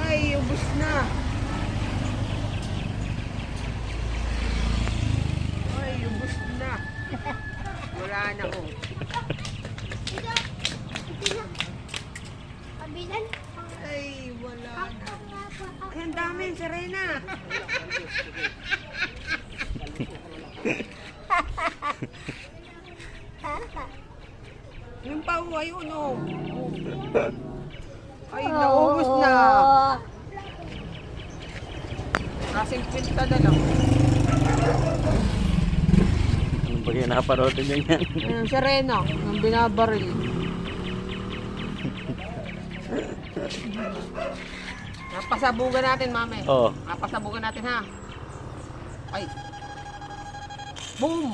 Ay, ubos na. Ay, ubos na. Wala na oh. Kabilan. Ay, wala na. Ay, ang dami, Serena. Yung pao, ayun oh. Ay, naubos na. Kasing pinta na lang. Anong bagay napanood niyo yan? Ayun, Serena, ang binabaril. Napasabugan natin, mami. Oo. Napasabugan natin, ha? Ay. Boom!